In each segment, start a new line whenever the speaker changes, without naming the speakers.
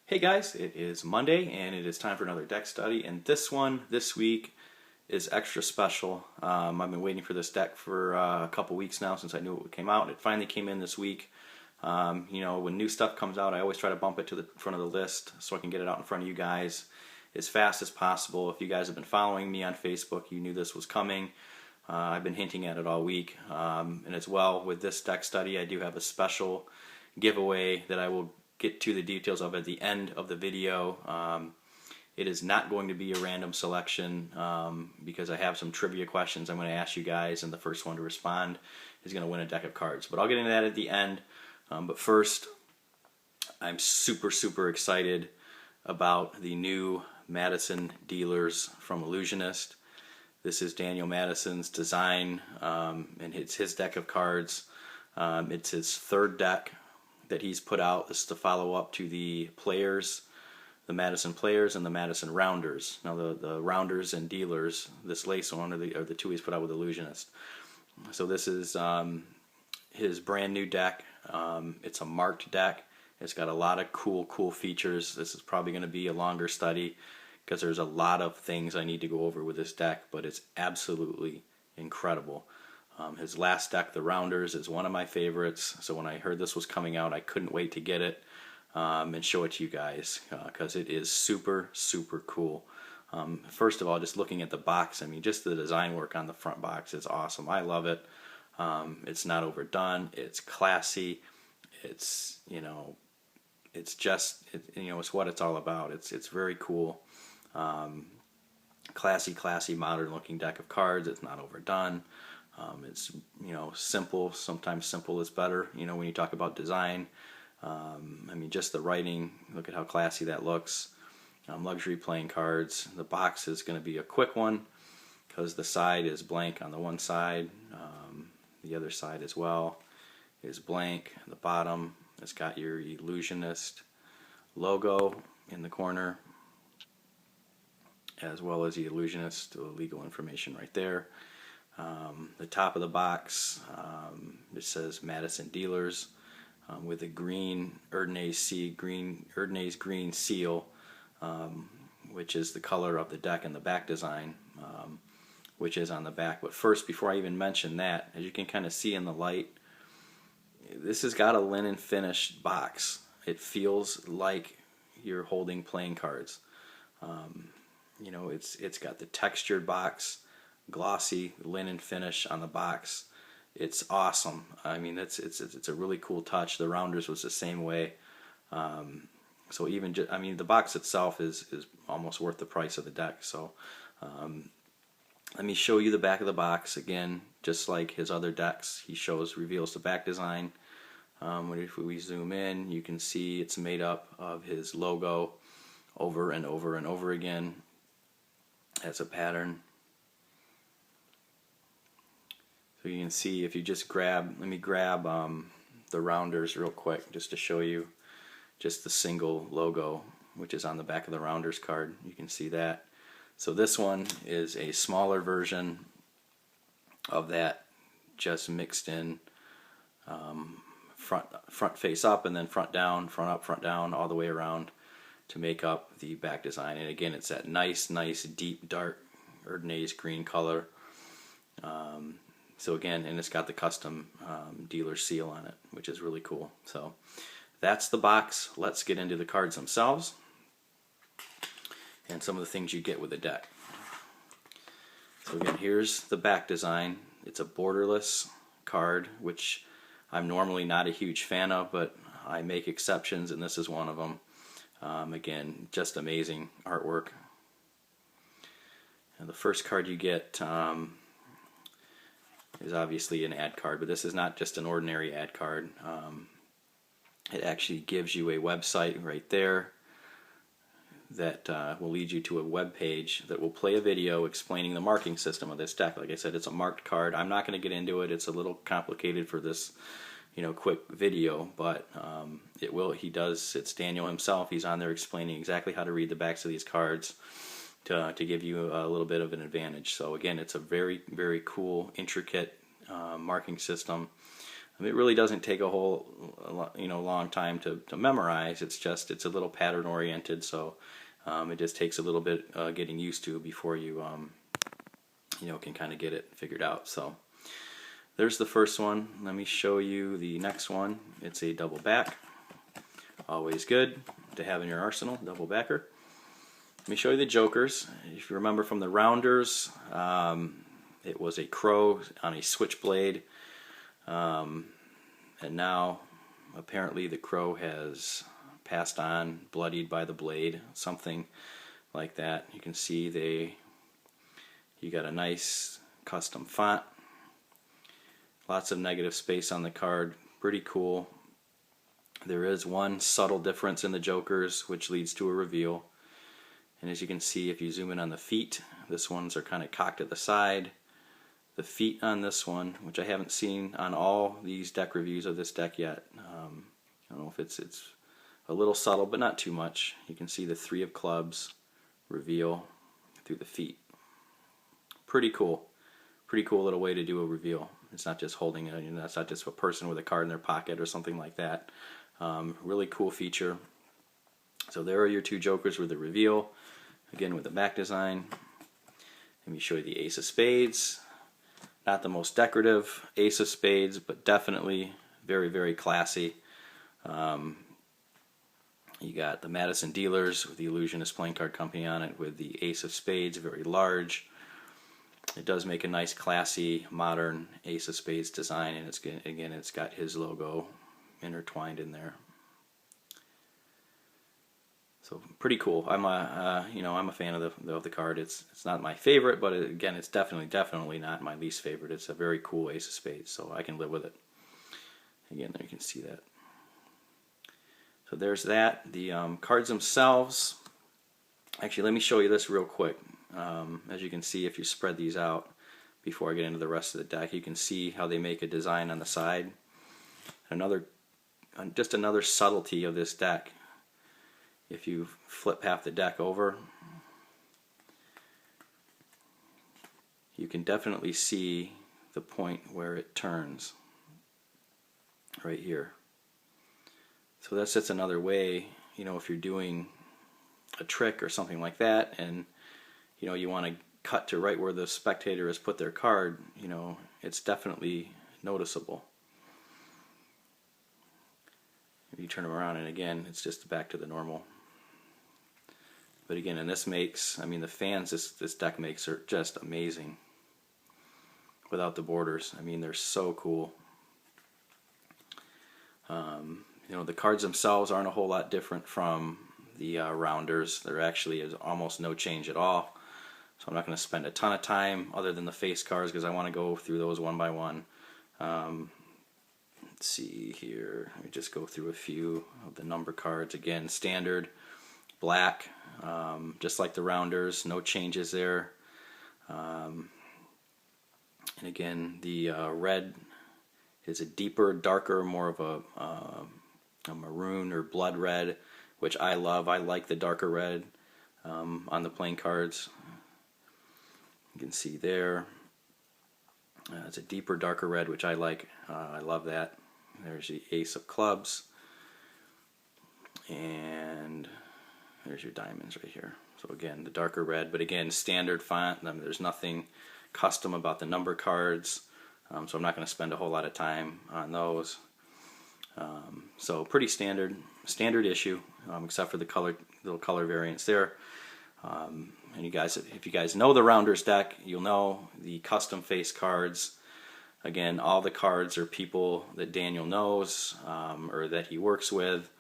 Hey guys, it is Monday and it is time for another deck study, and this one this week is extra special. I've been waiting for this deck for a couple weeks now since I knew it came out. It finally came in this week. When new stuff comes out, I always try to bump it to the front of the list so I can get it out in front of you guys as fast as possible. If you guys have been following me on Facebook, you knew this was coming. I've been hinting at it all week. And as well, with this deck study, I do have a special giveaway that I will get to the details of at the end of the video. It is not going to be a random selection because I have some trivia questions I'm going to ask you guys, and the first one to respond is going to win a deck of cards. But I'll get into that at the end. But first, I'm super excited about the new Madison dealers from Ellusionist. This is Daniel Madison's design, and it's his deck of cards. It's his third deck that he's put out. This is the follow-up to the Players, the Madison Players, and the Madison Rounders. Now the Rounders and Dealers, this lace one, are the two he's put out with Ellusionist. So this is his brand new deck. It's a marked deck. It's got a lot of cool features. This is probably going to be a longer study because there's a lot of things I need to go over with this deck, but it's absolutely incredible. His last deck, the Rounders, is one of my favorites, so when I heard this was coming out, I couldn't wait to get it and show it to you guys because it is super cool. First of all, just looking at the box, I mean, just the design work on the front box is awesome. I love it. It's not overdone. It's classy. It's, it's just, it's what it's all about. It's very cool. Classy, modern-looking deck of cards. It's not overdone. It's simple. Sometimes simple is better. When you talk about design, I mean, just the writing. Look at how classy that looks. Luxury playing cards. The box is going to be a quick one because the side is blank on the one side. The other side as well is blank. The bottom has got your Ellusionist logo in the corner, as well as the Ellusionist legal information right there. The top of the box, it says Madison Dealers with a green Erdnase green seal, which is the color of the deck and the back design, which is on the back. But first, before I even mention that, as you can kind of see in the light, this has got a linen finished box. It feels like you're holding playing cards. It's got the textured box, glossy linen finish on the box. It's awesome. I mean, it's a really cool touch. The Rounders was the same way. So even the box itself is almost worth the price of the deck. So let me show you the back of the box again. Just like his other decks, he reveals the back design. If we zoom in, you can see it's made up of his logo over and over again as a pattern. So you can see, if you just let me grab the Rounders real quick just to show you just the single logo, which is on the back of the Rounders card. You can see that. So this one is a smaller version of that, just mixed in front face up and then front down, front up, front down, all the way around to make up the back design. And again, it's that nice deep dark Erdnase green color. So again, and it's got the custom dealer seal on it, which is really cool. So that's the box. Let's get into the cards themselves and some of the things you get with the deck. So again, here's the back design. It's a borderless card, which I'm normally not a huge fan of, but I make exceptions, and this is one of them. Again, just amazing artwork. And the first card you get is obviously an ad card, but this is not just an ordinary ad card. It actually gives you a website right there that will lead you to a web page that will play a video explaining the marking system of this deck. Like I said, it's a marked card. I'm not going to get into it. It's a little complicated for this quick video, but it will. It's Daniel himself. He's on there explaining exactly how to read the backs of these cards to give you a little bit of an advantage. So again, it's a very cool, intricate marking system. It really doesn't take a whole long time to memorize. It's a little pattern oriented, so it just takes a little bit getting used to before you can kind of get it figured out. So there's the first one. Let me show you the next one. It's a double back. Always good to have in your arsenal, double backer. Let me show you the jokers. If you remember from the rounders, it was a crow on a switchblade. And now apparently the crow has passed on, bloodied by the blade, something like that. You can see you got a nice custom font, lots of negative space on the card, pretty cool. There is one subtle difference in the jokers which leads to a reveal, and as you can see, if you zoom in on the feet, this ones are kind of cocked at the side. The feet on this one, which I haven't seen on all these deck reviews of this deck yet. I don't know if it's a little subtle, but not too much. You can see the 3 of clubs reveal through the feet. Pretty cool. Pretty cool little way to do a reveal. It's not just holding it, it's not just a person with a card in their pocket or something like that. Really cool feature. So there are your 2 jokers with the reveal. Again with the back design. Let me show you the Ace of Spades. Not the most decorative Ace of Spades, but definitely very, very classy. You got the Madison dealers with the Ellusionist playing card company on it with the Ace of Spades, very large. It does make a nice, classy, modern Ace of Spades design, and it's got his logo intertwined in there. So pretty cool. I'm a fan of the card. It's not my favorite, but again, it's definitely not my least favorite. It's a very cool Ace of Spades, so I can live with it. Again, there you can see that. So there's that. The cards themselves. Actually, let me show you this real quick. As you can see, if you spread these out before I get into the rest of the deck, you can see how they make a design on the side. Just another subtlety of this deck. If you flip half the deck over, you can definitely see the point where it turns right here. So that's just another way, if you're doing a trick or something like that, and you want to cut to right where the spectator has put their card, it's definitely noticeable. If you turn them around, and again, it's just back to the normal. But again, and the fans this deck makes are just amazing. Without the borders, they're so cool. The cards themselves aren't a whole lot different from the rounders. There actually is almost no change at all. So I'm not going to spend a ton of time other than the face cards because I want to go through those one by one. Let's see here. Let me just go through a few of the number cards. Again, standard black, just like the rounders, no changes there. And again, the red is a deeper, darker, more of a maroon or blood red, which I love. I like the darker red on the playing cards. You can see there. It's a deeper, darker red, which I like. I love that. There's the Ace of Clubs. And there's your diamonds right here. So again, the darker red, but again, standard font. There's nothing custom about the number cards. So I'm not going to spend a whole lot of time on those. So pretty standard issue, except for the little color variants there. And if you guys know the Rounders deck, you'll know the custom face cards. Again, all the cards are people that Daniel knows or that he works with.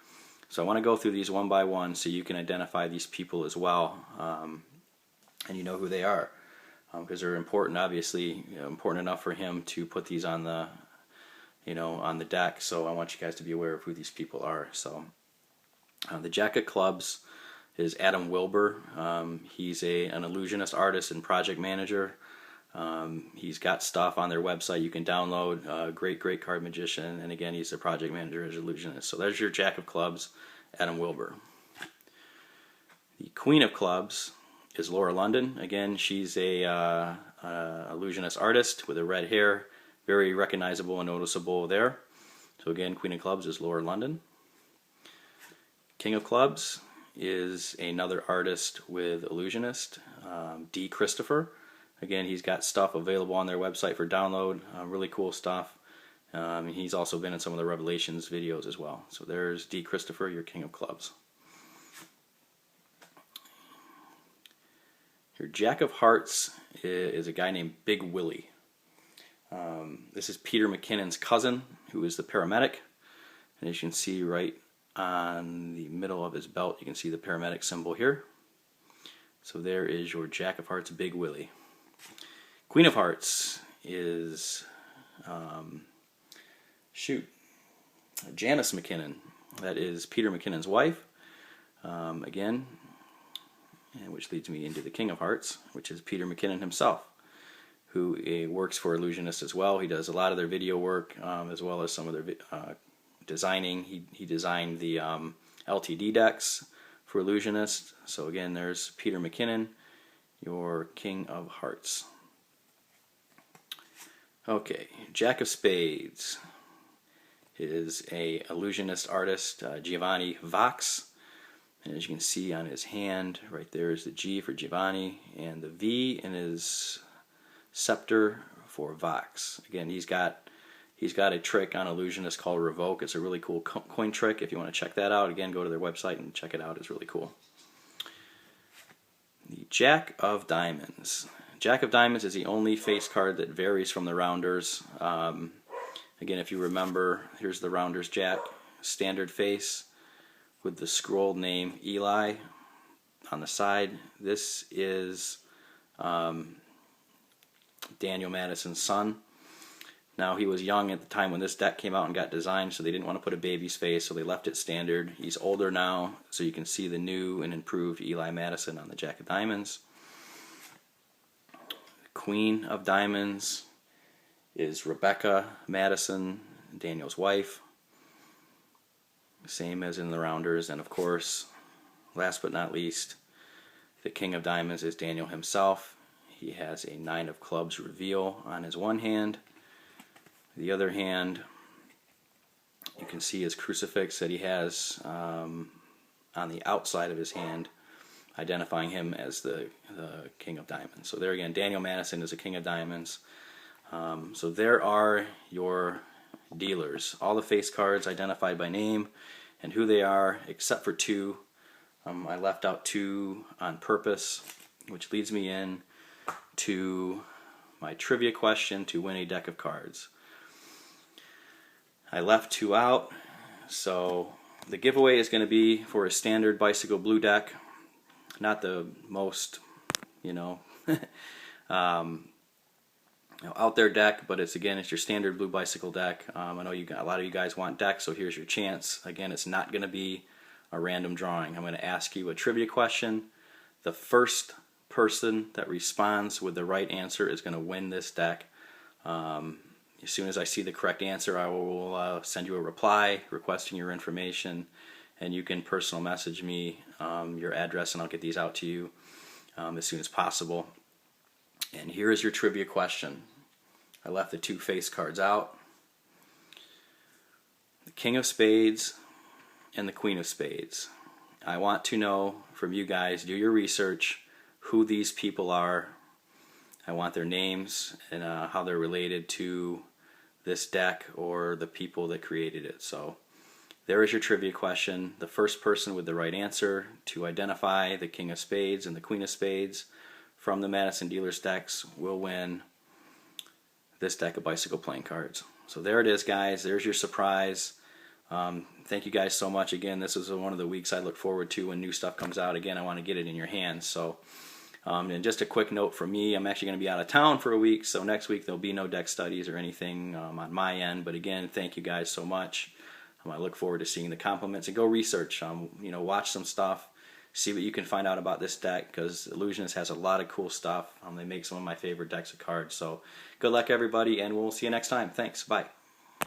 So I want to go through these one by one so you can identify these people as well, and you know who they are, because they're important. Obviously, important enough for him to put these on the, on the deck. So I want you guys to be aware of who these people are. So the Jack of Clubs is Adam Wilbur. He's an illusionist artist and project manager. He's got stuff on their website you can download. Great card magician, and again, he's a project manager as illusionist. So there's your Jack of Clubs, Adam Wilbur. The Queen of Clubs is Laura London. Again, she's a illusionist artist with a red hair, very recognizable and noticeable there. So again, Queen of Clubs is Laura London. King of Clubs is another artist with Illusionist, D. Christopher. Again, he's got stuff available on their website for download, really cool stuff. He's also been in some of the Revelations videos as well. So there's D. Christopher, your King of Clubs. Your Jack of Hearts is a guy named Big Willie. This is Peter McKinnon's cousin, who is the paramedic. And as you can see right on the middle of his belt, you can see the paramedic symbol here. So there is your Jack of Hearts, Big Willie. Queen of Hearts is, Janice McKinnon. That is Peter McKinnon's wife. Again, and which leads me into the King of Hearts, which is Peter McKinnon himself, who works for Illusionist as well. He does a lot of their video work, as well as some of their designing. He designed the LTD decks for Illusionist. So again, there's Peter McKinnon, your King of Hearts. Okay, Jack of Spades is a Illusionist artist, Giovanni Vox. And as you can see on his hand, right there is the G for Giovanni, and the V in his scepter for Vox. Again, he's got a trick on Illusionist called Revoke. It's a really cool coin trick. If you want to check that out, again, go to their website and check it out. It's really cool. The Jack of Diamonds. Jack of Diamonds is the only face card that varies from the Rounders. Again, if you remember, here's the Rounders Jack, standard face with the scrolled name Eli on the side. This is Daniel Madison's son. Now, he was young at the time when this deck came out and got designed, so they didn't want to put a baby's face, so they left it standard. He's older now, so you can see the new and improved Eli Madison on the Jack of Diamonds. Queen of Diamonds is Rebecca Madison, Daniel's wife. Same as in the Rounders. And of course, last but not least, the King of Diamonds is Daniel himself. He has a 9 of Clubs reveal on his one hand. The other hand, you can see his crucifix that he has on the outside of his hand, identifying him as the King of Diamonds. So there again, Daniel Madison is a King of Diamonds. So there are your dealers. All the face cards identified by name and who they are, except for 2. I left out 2 on purpose, which leads me in to my trivia question to win a deck of cards. I left 2 out, so the giveaway is going to be for a standard Bicycle Blue deck. Not the most, out there deck, but it's your standard Blue Bicycle deck. I know a lot of you guys want decks, so here's your chance. Again, it's not going to be a random drawing. I'm going to ask you a trivia question. The first person that responds with the right answer is going to win this deck. As soon as I see the correct answer, I will send you a reply requesting your information, and you can personal message me your address, and I'll get these out to you as soon as possible. And here is your trivia question. I left the 2 face cards out. The King of Spades and the Queen of Spades. I want to know from you guys, do your research, who these people are. I want their names and how they're related to this deck or the people that created it. So there is your trivia question. The first person with the right answer to identify the King of Spades and the Queen of Spades from the Madison Dealers decks will win this deck of Bicycle playing cards. So there it is, guys. There's your surprise. Thank you guys so much. Again, this is one of the weeks I look forward to when new stuff comes out. Again, I want to get it in your hands. So, and just a quick note from me, I'm actually going to be out of town for a week, so next week there'll be no deck studies or anything on my end. But again, thank you guys so much. I look forward to seeing the compliments, and go research. Watch some stuff, see what you can find out about this deck, because Illusionist has a lot of cool stuff. They make some of my favorite decks of cards. So good luck, everybody, and we'll see you next time. Thanks. Bye.